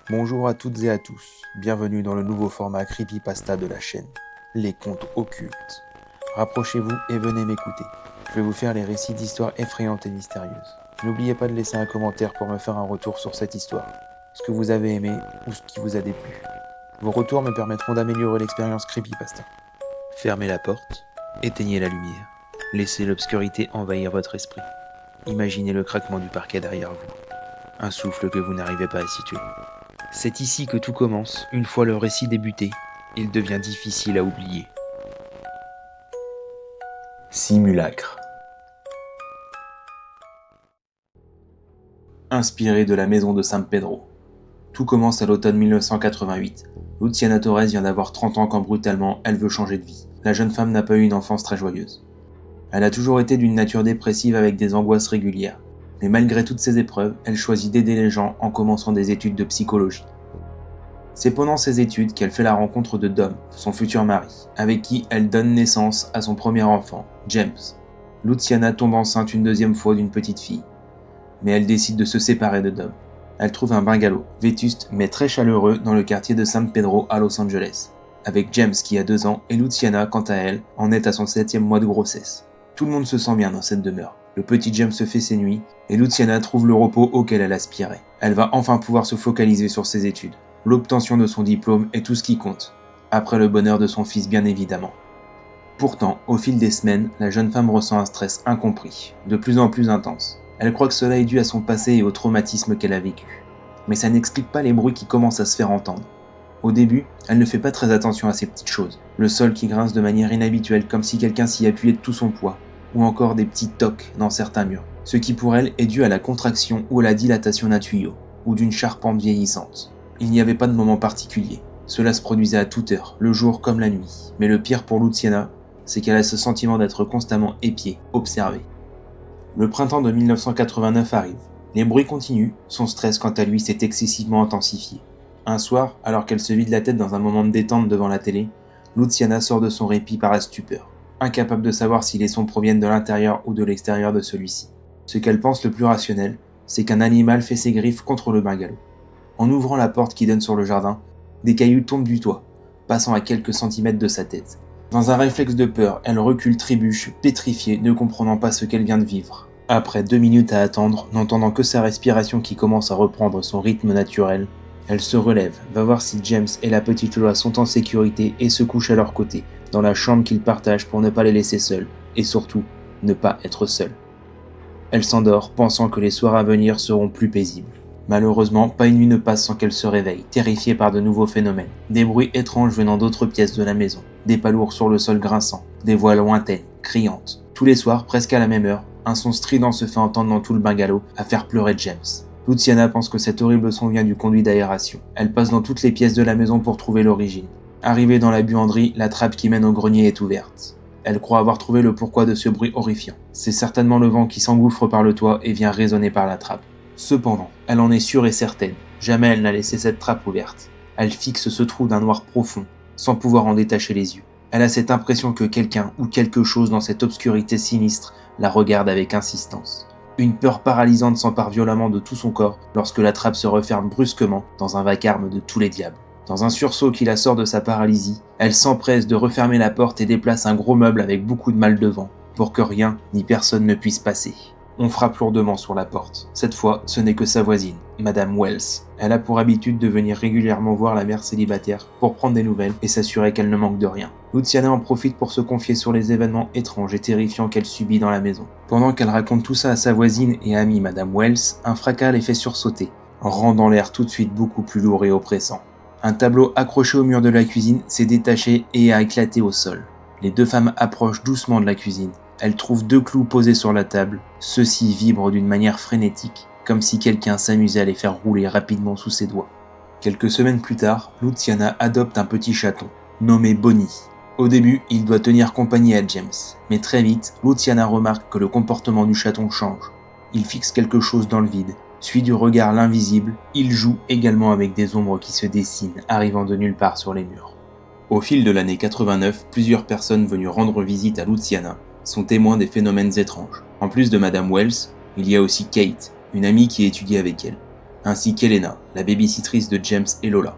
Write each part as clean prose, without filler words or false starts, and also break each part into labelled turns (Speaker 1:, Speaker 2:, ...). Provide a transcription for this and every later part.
Speaker 1: Bonjour à toutes et à tous, bienvenue dans le nouveau format Creepypasta de la chaîne, les contes occultes. Rapprochez-vous et venez m'écouter. Je vais vous faire les récits d'histoires effrayantes et mystérieuses. N'oubliez pas de laisser un commentaire pour me faire un retour sur cette histoire, ce que vous avez aimé ou ce qui vous a déplu. Vos retours me permettront d'améliorer l'expérience Creepypasta. Fermez la porte, éteignez la lumière, laissez l'obscurité envahir votre esprit. Imaginez le craquement du parquet derrière vous, un souffle que vous n'arrivez pas à situer. C'est ici que tout commence. Une fois le récit débuté, il devient difficile à oublier. Simulacre. Inspiré de la maison de San Pedro. Tout commence à l'automne 1988. Luciana Torres vient d'avoir 30 ans quand brutalement, elle veut changer de vie. La jeune femme n'a pas eu une enfance très joyeuse. Elle a toujours été d'une nature dépressive avec des angoisses régulières. Mais malgré toutes ces épreuves, elle choisit d'aider les gens en commençant des études de psychologie. C'est pendant ces études qu'elle fait la rencontre de Dom, son futur mari, avec qui elle donne naissance à son premier enfant, James. Luciana tombe enceinte une deuxième fois d'une petite fille. Mais elle décide de se séparer de Dom. Elle trouve un bungalow, vétuste mais très chaleureux dans le quartier de San Pedro à Los Angeles, avec James qui a 2 ans et Luciana, quant à elle, en est à son 7e mois de grossesse. Tout le monde se sent bien dans cette demeure. Le petit James se fait ses nuits et Luciana trouve le repos auquel elle aspirait. Elle va enfin pouvoir se focaliser sur ses études. L'obtention de son diplôme est tout ce qui compte, après le bonheur de son fils bien évidemment. Pourtant, au fil des semaines, la jeune femme ressent un stress incompris, de plus en plus intense. Elle croit que cela est dû à son passé et au traumatisme qu'elle a vécu. Mais ça n'explique pas les bruits qui commencent à se faire entendre. Au début, elle ne fait pas très attention à ces petites choses. Le sol qui grince de manière inhabituelle comme si quelqu'un s'y appuyait de tout son poids, ou encore des petits tocs dans certains murs, ce qui pour elle est dû à la contraction ou à la dilatation d'un tuyau, ou d'une charpente vieillissante. Il n'y avait pas de moment particulier. Cela se produisait à toute heure, le jour comme la nuit. Mais le pire pour Luciana, c'est qu'elle a ce sentiment d'être constamment épiée, observée. Le printemps de 1989 arrive. Les bruits continuent, son stress quant à lui s'est excessivement intensifié. Un soir, alors qu'elle se vide la tête dans un moment de détente devant la télé, Luciana sort de son répit par la stupeur, incapable de savoir si les sons proviennent de l'intérieur ou de l'extérieur de celui-ci. Ce qu'elle pense le plus rationnel, c'est qu'un animal fait ses griffes contre le bungalow. En ouvrant la porte qui donne sur le jardin, des cailloux tombent du toit, passant à quelques centimètres de sa tête. Dans un réflexe de peur, elle recule trébuche, pétrifiée, ne comprenant pas ce qu'elle vient de vivre. Après 2 minutes à attendre, n'entendant que sa respiration qui commence à reprendre son rythme naturel, elle se relève, va voir si James et la petite Loa sont en sécurité et se couche à leur côté, dans la chambre qu'ils partagent pour ne pas les laisser seuls, et surtout, ne pas être seule. Elle s'endort, pensant que les soirs à venir seront plus paisibles. Malheureusement, pas une nuit ne passe sans qu'elle se réveille, terrifiée par de nouveaux phénomènes. Des bruits étranges venant d'autres pièces de la maison, des pas lourds sur le sol grinçant, des voix lointaines, criantes. Tous les soirs, presque à la même heure, un son strident se fait entendre dans tout le bungalow, à faire pleurer James. Luciana pense que cet horrible son vient du conduit d'aération. Elle passe dans toutes les pièces de la maison pour trouver l'origine. Arrivée dans la buanderie, la trappe qui mène au grenier est ouverte. Elle croit avoir trouvé le pourquoi de ce bruit horrifiant. C'est certainement le vent qui s'engouffre par le toit et vient résonner par la trappe. Cependant, elle en est sûre et certaine, jamais elle n'a laissé cette trappe ouverte. Elle fixe ce trou d'un noir profond, sans pouvoir en détacher les yeux. Elle a cette impression que quelqu'un ou quelque chose dans cette obscurité sinistre la regarde avec insistance. Une peur paralysante s'empare violemment de tout son corps lorsque la trappe se referme brusquement dans un vacarme de tous les diables. Dans un sursaut qui la sort de sa paralysie, elle s'empresse de refermer la porte et déplace un gros meuble avec beaucoup de mal devant, pour que rien ni personne ne puisse passer. On frappe lourdement sur la porte. Cette fois, ce n'est que sa voisine, Madame Wells. Elle a pour habitude de venir régulièrement voir la mère célibataire pour prendre des nouvelles et s'assurer qu'elle ne manque de rien. Luciana en profite pour se confier sur les événements étranges et terrifiants qu'elle subit dans la maison. Pendant qu'elle raconte tout ça à sa voisine et amie Madame Wells, un fracas les fait sursauter, rendant l'air tout de suite beaucoup plus lourd et oppressant. Un tableau accroché au mur de la cuisine s'est détaché et a éclaté au sol. Les 2 femmes approchent doucement de la cuisine. Elle trouve 2 clous posés sur la table. Ceux-ci vibrent d'une manière frénétique, comme si quelqu'un s'amusait à les faire rouler rapidement sous ses doigts. Quelques semaines plus tard, Luciana adopte un petit chaton, nommé Bonnie. Au début, il doit tenir compagnie à James, mais très vite, Luciana remarque que le comportement du chaton change. Il fixe quelque chose dans le vide, suit du regard l'invisible, il joue également avec des ombres qui se dessinent, arrivant de nulle part sur les murs. Au fil de l'année 89, plusieurs personnes venues rendre visite à Luciana sont témoins des phénomènes étranges. En plus de Madame Wells, il y a aussi Kate, une amie qui étudie avec elle. ainsi qu'Elena, la babysitrice de James et Lola.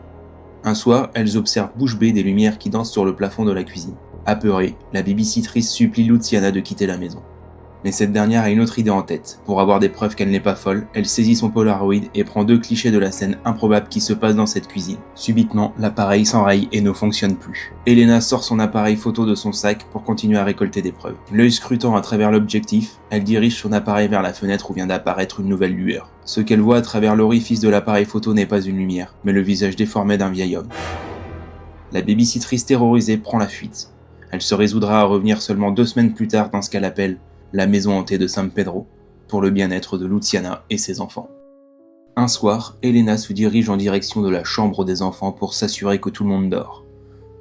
Speaker 1: Un soir, elles observent bouche bée des lumières qui dansent sur le plafond de la cuisine. Apeurée, la babysitrice supplie Luciana de quitter la maison. Mais cette dernière a une autre idée en tête. Pour avoir des preuves qu'elle n'est pas folle, elle saisit son Polaroid et prend 2 clichés de la scène improbable qui se passe dans cette cuisine. Subitement, l'appareil s'enraye et ne fonctionne plus. Elena sort son appareil photo de son sac pour continuer à récolter des preuves. L'œil scrutant à travers l'objectif, elle dirige son appareil vers la fenêtre où vient d'apparaître une nouvelle lueur. Ce qu'elle voit à travers l'orifice de l'appareil photo n'est pas une lumière, mais le visage déformé d'un vieil homme. La babysitrice terrorisée prend la fuite. Elle se résoudra à revenir seulement 2 semaines plus tard dans ce qu'elle appelle la maison hantée de San Pedro, pour le bien-être de Luciana et ses enfants. Un soir, Elena se dirige en direction de la chambre des enfants pour s'assurer que tout le monde dort.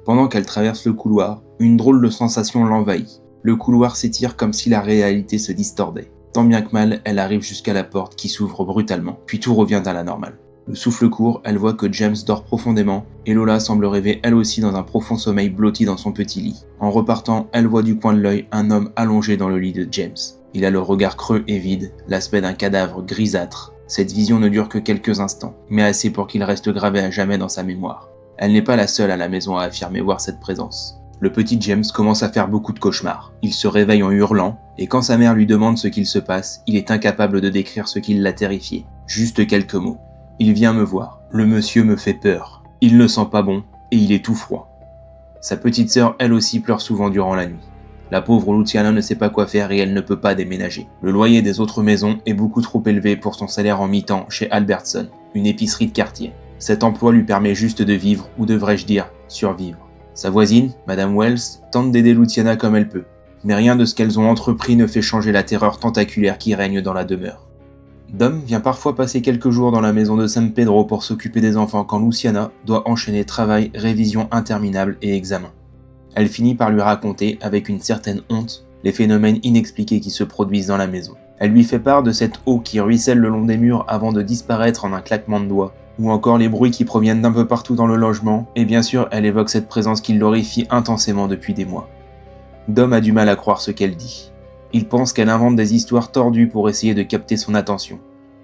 Speaker 1: Pendant qu'elle traverse le couloir, une drôle de sensation l'envahit. Le couloir s'étire comme si la réalité se distordait. Tant bien que mal, elle arrive jusqu'à la porte qui s'ouvre brutalement, puis tout revient à la normale. Le souffle court, elle voit que James dort profondément et Lola semble rêver elle aussi dans un profond sommeil blotti dans son petit lit. En repartant, elle voit du coin de l'œil un homme allongé dans le lit de James. Il a le regard creux et vide, l'aspect d'un cadavre grisâtre. Cette vision ne dure que quelques instants, mais assez pour qu'il reste gravé à jamais dans sa mémoire. Elle n'est pas la seule à la maison à affirmer voir cette présence. Le petit James commence à faire beaucoup de cauchemars. Il se réveille en hurlant, et quand sa mère lui demande ce qu'il se passe, il est incapable de décrire ce qui l'a terrifié. Juste quelques mots. Il vient me voir. Le monsieur me fait peur. Il ne sent pas bon et il est tout froid. Sa petite sœur, elle aussi, pleure souvent durant la nuit. La pauvre Luciana ne sait pas quoi faire et elle ne peut pas déménager. Le loyer des autres maisons est beaucoup trop élevé pour son salaire en mi-temps chez Albertson, une épicerie de quartier. Cet emploi lui permet juste de vivre, ou devrais-je dire, survivre. Sa voisine, Madame Wells, tente d'aider Luciana comme elle peut. Mais rien de ce qu'elles ont entrepris ne fait changer la terreur tentaculaire qui règne dans la demeure. Dom vient parfois passer quelques jours dans la maison de San Pedro pour s'occuper des enfants quand Luciana doit enchaîner travail, révision interminable et examen. Elle finit par lui raconter, avec une certaine honte, les phénomènes inexpliqués qui se produisent dans la maison. Elle lui fait part de cette eau qui ruisselle le long des murs avant de disparaître en un claquement de doigts, ou encore les bruits qui proviennent d'un peu partout dans le logement, et bien sûr elle évoque cette présence qui l'horrifie intensément depuis des mois. Dom a du mal à croire ce qu'elle dit. Il pense qu'elle invente des histoires tordues pour essayer de capter son attention.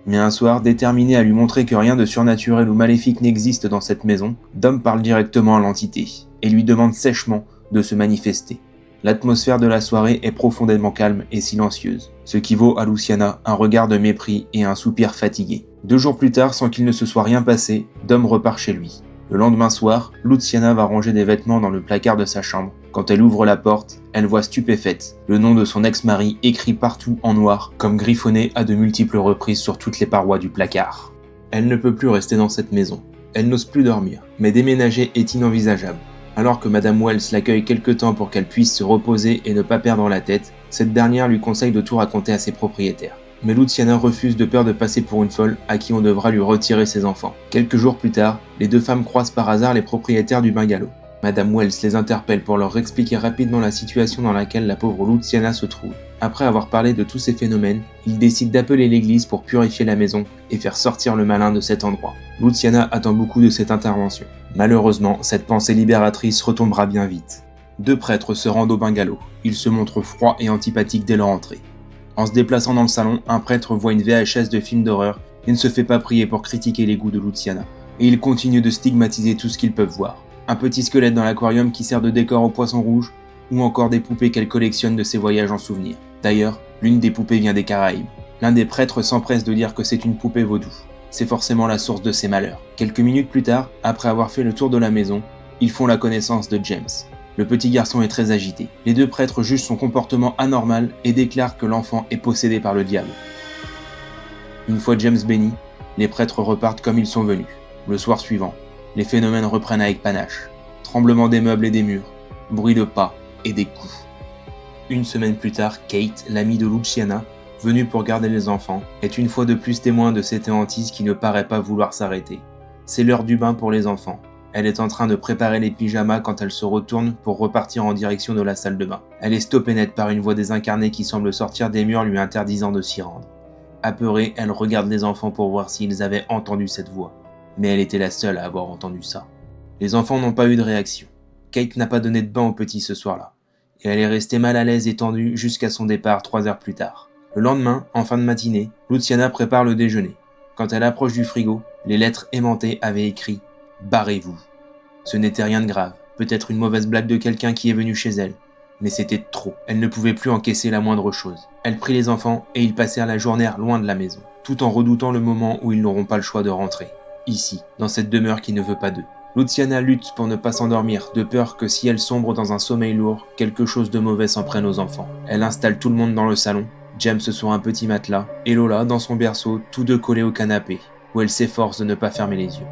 Speaker 1: Mais un soir, déterminé à lui montrer que rien de surnaturel ou maléfique n'existe dans cette maison, Dom parle directement à l'entité, et lui demande sèchement de se manifester. L'atmosphère de la soirée est profondément calme et silencieuse, ce qui vaut à Luciana un regard de mépris et un soupir fatigué. 2 jours plus tard, sans qu'il ne se soit rien passé, Dom repart chez lui. Le lendemain soir, Luciana va ranger des vêtements dans le placard de sa chambre. Quand elle ouvre la porte, elle voit stupéfaite le nom de son ex-mari écrit partout en noir, comme griffonné à de multiples reprises sur toutes les parois du placard. Elle ne peut plus rester dans cette maison. Elle n'ose plus dormir, mais déménager est inenvisageable. Alors que Madame Wells l'accueille quelque temps pour qu'elle puisse se reposer et ne pas perdre la tête, cette dernière lui conseille de tout raconter à ses propriétaires. Mais Luciana refuse de peur de passer pour une folle à qui on devra lui retirer ses enfants. Quelques jours plus tard, les 2 femmes croisent par hasard les propriétaires du bungalow. Madame Wells les interpelle pour leur expliquer rapidement la situation dans laquelle la pauvre Luciana se trouve. Après avoir parlé de tous ces phénomènes, ils décident d'appeler l'église pour purifier la maison et faire sortir le malin de cet endroit. Luciana attend beaucoup de cette intervention. Malheureusement, cette pensée libératrice retombera bien vite. 2 prêtres se rendent au bungalow. Ils se montrent froids et antipathiques dès leur entrée. En se déplaçant dans le salon, un prêtre voit une VHS de film d'horreur et ne se fait pas prier pour critiquer les goûts de Luciana. Et ils continuent de stigmatiser tout ce qu'ils peuvent voir. Un petit squelette dans l'aquarium qui sert de décor au poisson rouge, ou encore des poupées qu'elle collectionne de ses voyages en souvenir. D'ailleurs, l'une des poupées vient des Caraïbes. L'un des prêtres s'empresse de dire que c'est une poupée vaudou. C'est forcément la source de ses malheurs. Quelques minutes plus tard, après avoir fait le tour de la maison, ils font la connaissance de James. Le petit garçon est très agité. Les 2 prêtres jugent son comportement anormal et déclarent que l'enfant est possédé par le diable. Une fois James béni, les prêtres repartent comme ils sont venus. Le soir suivant, les phénomènes reprennent avec panache. Tremblement des meubles et des murs, bruit de pas et des coups. Une semaine plus tard, Kate, l'amie de Luciana, venue pour garder les enfants, est une fois de plus témoin de cette hantise qui ne paraît pas vouloir s'arrêter. C'est l'heure du bain pour les enfants. Elle est en train de préparer les pyjamas quand elle se retourne pour repartir en direction de la salle de bain. Elle est stoppée net par une voix désincarnée qui semble sortir des murs lui interdisant de s'y rendre. Apeurée, elle regarde les enfants pour voir s'ils avaient entendu cette voix. Mais elle était la seule à avoir entendu ça. Les enfants n'ont pas eu de réaction. Kate n'a pas donné de bain au petit ce soir-là. Et elle est restée mal à l'aise et tendue jusqu'à son départ 3 heures plus tard. Le lendemain, en fin de matinée, Luciana prépare le déjeuner. Quand elle approche du frigo, les lettres aimantées avaient écrit « Barrez-vous ». Ce n'était rien de grave, peut-être une mauvaise blague de quelqu'un qui est venu chez elle. Mais c'était trop, elle ne pouvait plus encaisser la moindre chose. Elle prit les enfants et ils passèrent la journée loin de la maison, tout en redoutant le moment où ils n'auront pas le choix de rentrer. Ici, dans cette demeure qui ne veut pas d'eux. Luciana lutte pour ne pas s'endormir, de peur que si elle sombre dans un sommeil lourd, quelque chose de mauvais s'en prenne aux enfants. Elle installe tout le monde dans le salon, James sur un petit matelas, et Lola dans son berceau, tous deux collés au canapé, où elle s'efforce de ne pas fermer les yeux.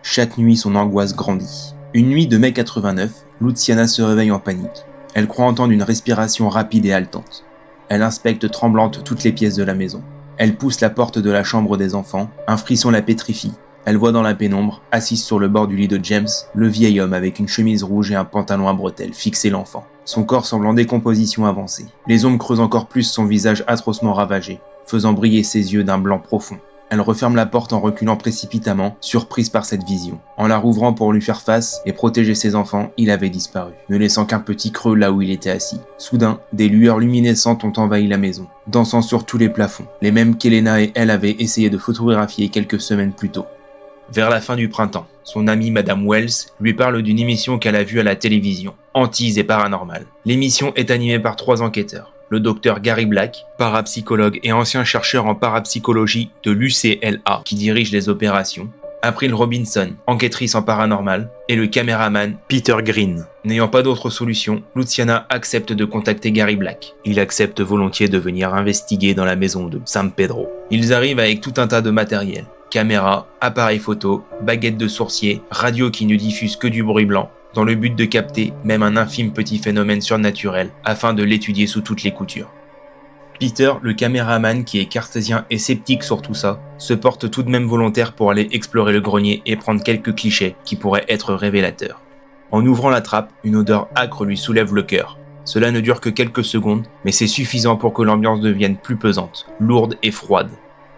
Speaker 1: Chaque nuit, son angoisse grandit. Une nuit de mai 89, Luciana se réveille en panique. Elle croit entendre une respiration rapide et haletante. Elle inspecte tremblante toutes les pièces de la maison. Elle pousse la porte de la chambre des enfants, un frisson la pétrifie. Elle voit dans la pénombre, assise sur le bord du lit de James, le vieil homme avec une chemise rouge et un pantalon à bretelles fixer l'enfant. Son corps semble en décomposition avancée. Les ombres creusent encore plus son visage atrocement ravagé, faisant briller ses yeux d'un blanc profond. Elle referme la porte en reculant précipitamment, surprise par cette vision. En la rouvrant pour lui faire face et protéger ses enfants, il avait disparu, ne laissant qu'un petit creux là où il était assis. Soudain, des lueurs luminescentes ont envahi la maison, dansant sur tous les plafonds, les mêmes qu'Elena et elle avaient essayé de photographier quelques semaines plus tôt. Vers la fin du printemps, son amie Madame Wells lui parle d'une émission qu'elle a vue à la télévision, Hantise et Paranormal. L'émission est animée par 3 enquêteurs. Le docteur Gary Black, parapsychologue et ancien chercheur en parapsychologie de l'UCLA qui dirige les opérations, April Robinson, enquêtrice en paranormal, et le caméraman Peter Green. N'ayant pas d'autre solution, Luciana accepte de contacter Gary Black. Il accepte volontiers de venir investiguer dans la maison de San Pedro. Ils arrivent avec tout un tas de matériel. Caméra, appareil photo, baguette de sourcier, radio qui ne diffuse que du bruit blanc, dans le but de capter même un infime petit phénomène surnaturel afin de l'étudier sous toutes les coutures. Peter, le caméraman qui est cartésien et sceptique sur tout ça, se porte tout de même volontaire pour aller explorer le grenier et prendre quelques clichés qui pourraient être révélateurs. En ouvrant la trappe, une odeur âcre lui soulève le cœur. Cela ne dure que quelques secondes, mais c'est suffisant pour que l'ambiance devienne plus pesante, lourde et froide.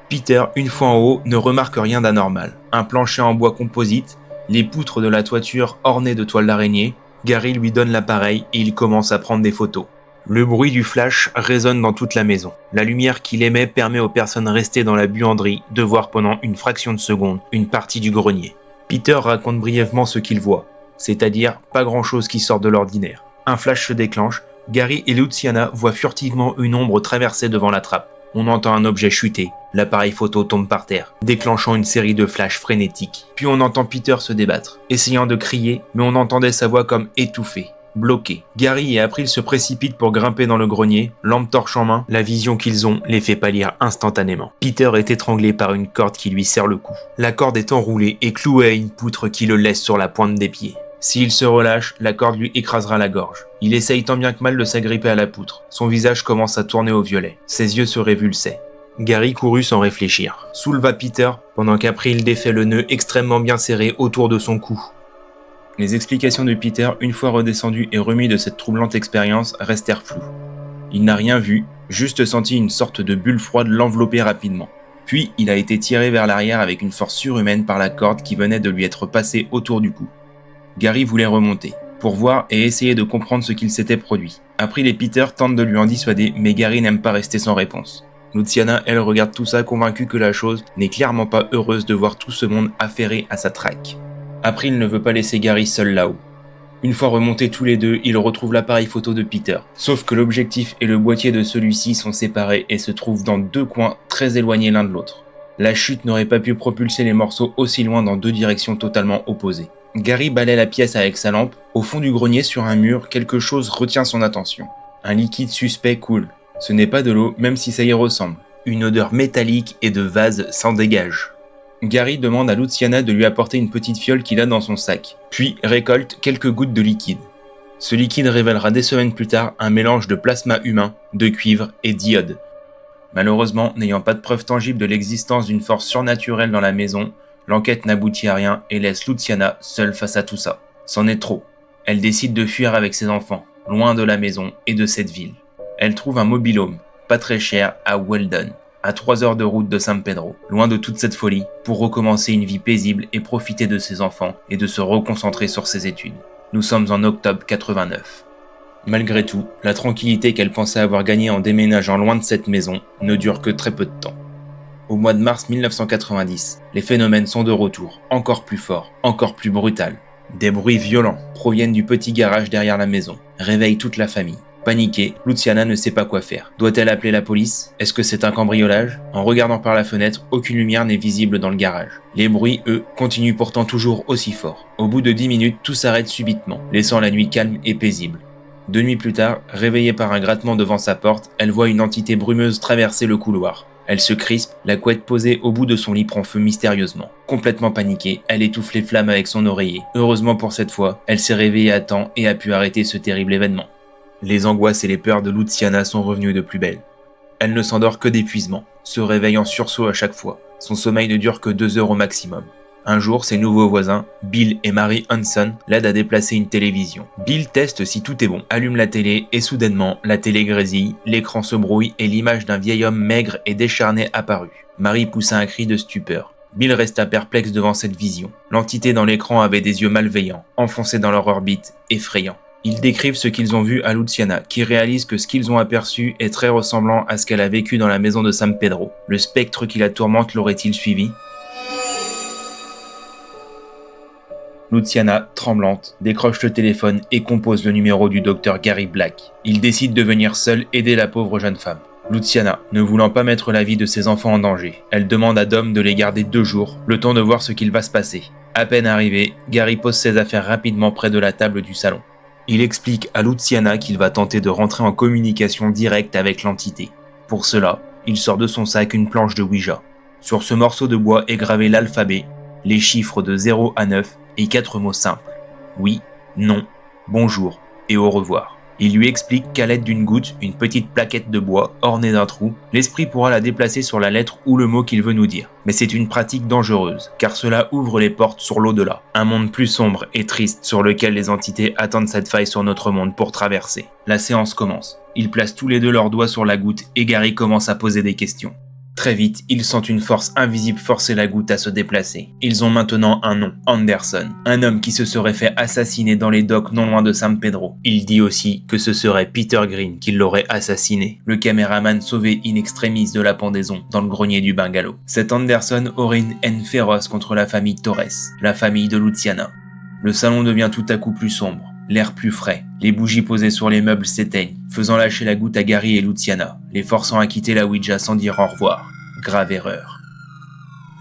Speaker 1: Peter, une fois en haut, ne remarque rien d'anormal. Un plancher en bois composite, les poutres de la toiture ornées de toiles d'araignée. Gary lui donne l'appareil et il commence à prendre des photos. Le bruit du flash résonne dans toute la maison. La lumière qu'il émet permet aux personnes restées dans la buanderie de voir pendant une fraction de seconde une partie du grenier. Peter raconte brièvement ce qu'il voit, c'est-à-dire pas grand-chose qui sort de l'ordinaire. Un flash se déclenche, Gary et Luciana voient furtivement une ombre traverser devant la trappe. On entend un objet chuter, l'appareil photo tombe par terre, déclenchant une série de flashs frénétiques. Puis on entend Peter se débattre, essayant de crier, mais on entendait sa voix comme étouffée, bloquée. Gary et April se précipitent pour grimper dans le grenier, lampe torche en main, la vision qu'ils ont les fait pâlir instantanément. Peter est étranglé par une corde qui lui serre le cou. La corde est enroulée et clouée à une poutre qui le laisse sur la pointe des pieds. S'il se relâche, la corde lui écrasera la gorge. Il essaye tant bien que mal de s'agripper à la poutre. Son visage commence à tourner au violet. Ses yeux se révulsaient. Gary courut sans réfléchir. Souleva Peter, pendant qu'April défait le nœud extrêmement bien serré autour de son cou. Les explications de Peter, une fois redescendu et remis de cette troublante expérience, restèrent floues. Il n'a rien vu, juste senti une sorte de bulle froide l'envelopper rapidement. Puis, il a été tiré vers l'arrière avec une force surhumaine par la corde qui venait de lui être passée autour du cou. Gary voulait remonter, pour voir et essayer de comprendre ce qu'il s'était produit. April et Peter tentent de lui en dissuader, mais Gary n'aime pas rester sans réponse. Luciana, elle, regarde tout ça convaincue que la chose n'est clairement pas heureuse de voir tout ce monde affairé à sa traque. April ne veut pas laisser Gary seul là-haut. Une fois remontés tous les deux, ils retrouvent l'appareil photo de Peter. Sauf que l'objectif et le boîtier de celui-ci sont séparés et se trouvent dans 2 coins très éloignés l'un de l'autre. La chute n'aurait pas pu propulser les morceaux aussi loin dans 2 directions totalement opposées. Gary balaie la pièce avec sa lampe. Au fond du grenier, sur un mur, quelque chose retient son attention. Un liquide suspect coule. Ce n'est pas de l'eau, même si ça y ressemble. Une odeur métallique et de vase s'en dégage. Gary demande à Luciana de lui apporter une petite fiole qu'il a dans son sac, puis récolte quelques gouttes de liquide. Ce liquide révélera des semaines plus tard un mélange de plasma humain, de cuivre et d'iode. Malheureusement, n'ayant pas de preuve tangible de l'existence d'une force surnaturelle dans la maison, l'enquête n'aboutit à rien et laisse Luciana seule face à tout ça. C'en est trop. Elle décide de fuir avec ses enfants, loin de la maison et de cette ville. Elle trouve un mobil-home, pas très cher, à Weldon, à 3 heures de route de San Pedro, loin de toute cette folie, pour recommencer une vie paisible et profiter de ses enfants et de se reconcentrer sur ses études. Nous sommes en octobre 89. Malgré tout, la tranquillité qu'elle pensait avoir gagnée en déménageant loin de cette maison ne dure que très peu de temps. Au mois de mars 1990, les phénomènes sont de retour, encore plus forts, encore plus brutals. Des bruits violents proviennent du petit garage derrière la maison, réveillent toute la famille. Paniquée, Luciana ne sait pas quoi faire. Doit-elle appeler la police? Est-ce que c'est un cambriolage? En regardant par la fenêtre, aucune lumière n'est visible dans le garage. Les bruits, eux, continuent pourtant toujours aussi forts. Au bout de 10 minutes, tout s'arrête subitement, laissant la nuit calme et paisible. 2 nuits plus tard, réveillée par un grattement devant sa porte, elle voit une entité brumeuse traverser le couloir. Elle se crispe, la couette posée au bout de son lit prend feu mystérieusement. Complètement paniquée, elle étouffe les flammes avec son oreiller. Heureusement pour cette fois, elle s'est réveillée à temps et a pu arrêter ce terrible événement. Les angoisses et les peurs de Luciana sont revenues de plus belle. Elle ne s'endort que d'épuisement, se réveille en sursaut à chaque fois. Son sommeil ne dure que 2 heures au maximum. Un jour, ses nouveaux voisins, Bill et Mary Hanson, l'aident à déplacer une télévision. Bill teste si tout est bon, allume la télé et soudainement, la télé grésille, l'écran se brouille et l'image d'un vieil homme maigre et décharné apparut. Mary poussa un cri de stupeur. Bill resta perplexe devant cette vision. L'entité dans l'écran avait des yeux malveillants, enfoncés dans leur orbite, effrayants. Ils décrivent ce qu'ils ont vu à Luciana, qui réalise que ce qu'ils ont aperçu est très ressemblant à ce qu'elle a vécu dans la maison de San Pedro. Le spectre qui la tourmente l'aurait-il suivi? Luciana, tremblante, décroche le téléphone et compose le numéro du docteur Gary Black. Il décide de venir seul aider la pauvre jeune femme. Luciana, ne voulant pas mettre la vie de ses enfants en danger, elle demande à Dom de les garder 2 jours, le temps de voir ce qu'il va se passer. À peine arrivé, Gary pose ses affaires rapidement près de la table du salon. Il explique à Luciana qu'il va tenter de rentrer en communication directe avec l'entité. Pour cela, il sort de son sac une planche de Ouija. Sur ce morceau de bois est gravé l'alphabet, les chiffres de 0 à 9 et 4 mots simples. Oui, non, bonjour et au revoir. Il lui explique qu'à l'aide d'une goutte, une petite plaquette de bois ornée d'un trou, l'esprit pourra la déplacer sur la lettre ou le mot qu'il veut nous dire. Mais c'est une pratique dangereuse, car cela ouvre les portes sur l'au-delà, un monde plus sombre et triste sur lequel les entités attendent cette faille sur notre monde pour traverser. La séance commence. Ils placent tous les deux leurs doigts sur la goutte et Gary commence à poser des questions. Très vite, ils sentent une force invisible forcer la goutte à se déplacer. Ils ont maintenant un nom, Anderson, un homme qui se serait fait assassiner dans les docks non loin de San Pedro. Il dit aussi que ce serait Peter Green qui l'aurait assassiné, le caméraman sauvé in extremis de la pendaison dans le grenier du bungalow. Cet Anderson aurait une haine féroce contre la famille Torres, la famille de Luciana. Le salon devient tout à coup plus sombre. L'air plus frais, les bougies posées sur les meubles s'éteignent, faisant lâcher la goutte à Gary et Luciana, les forçant à quitter la Ouija sans dire au revoir. Grave erreur.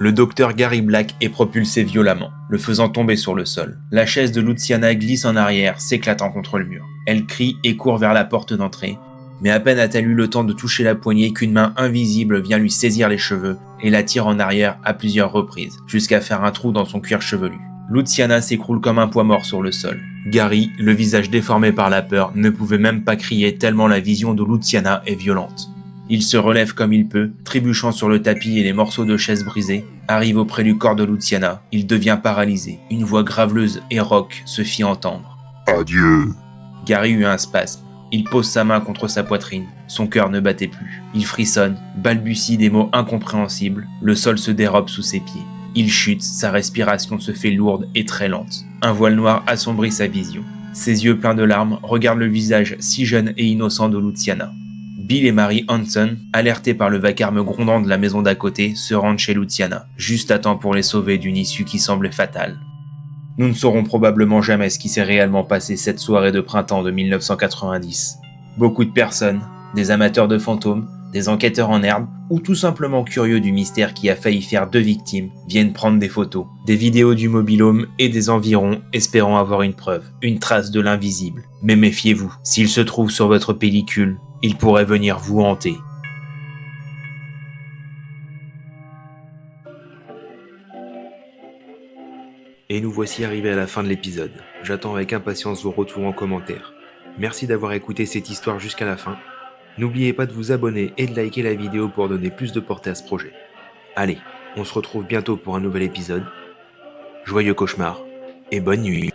Speaker 1: Le docteur Gary Black est propulsé violemment, le faisant tomber sur le sol. La chaise de Luciana glisse en arrière, s'éclatant contre le mur. Elle crie et court vers la porte d'entrée, mais à peine a-t-elle eu le temps de toucher la poignée qu'une main invisible vient lui saisir les cheveux et la tire en arrière à plusieurs reprises, jusqu'à faire un trou dans son cuir chevelu. Luciana s'écroule comme un poids mort sur le sol. Gary, le visage déformé par la peur, ne pouvait même pas crier tellement la vision de Luciana est violente. Il se relève comme il peut, trébuchant sur le tapis et les morceaux de chaise brisés, arrive auprès du corps de Luciana. Il devient paralysé. Une voix graveleuse et rauque se fit entendre.
Speaker 2: Adieu.
Speaker 1: Gary eut un spasme. Il pose sa main contre sa poitrine. Son cœur ne battait plus. Il frissonne, balbutie des mots incompréhensibles. Le sol se dérobe sous ses pieds. Il chute, sa respiration se fait lourde et très lente. Un voile noir assombrit sa vision. Ses yeux pleins de larmes regardent le visage si jeune et innocent de Luciana. Bill et Mary Hanson, alertés par le vacarme grondant de la maison d'à côté, se rendent chez Luciana, juste à temps pour les sauver d'une issue qui semblait fatale. Nous ne saurons probablement jamais ce qui s'est réellement passé cette soirée de printemps de 1990. Beaucoup de personnes, des amateurs de fantômes, des enquêteurs en herbe, ou tout simplement curieux du mystère qui a failli faire 2 victimes, viennent prendre des photos, des vidéos du mobil-home et des environs, espérant avoir une preuve, une trace de l'invisible. Mais méfiez-vous, s'il se trouve sur votre pellicule, il pourrait venir vous hanter. Et nous voici arrivés à la fin de l'épisode. J'attends avec impatience vos retours en commentaire. Merci d'avoir écouté cette histoire jusqu'à la fin. N'oubliez pas de vous abonner et de liker la vidéo pour donner plus de portée à ce projet. Allez, on se retrouve bientôt pour un nouvel épisode. Joyeux cauchemar et bonne nuit.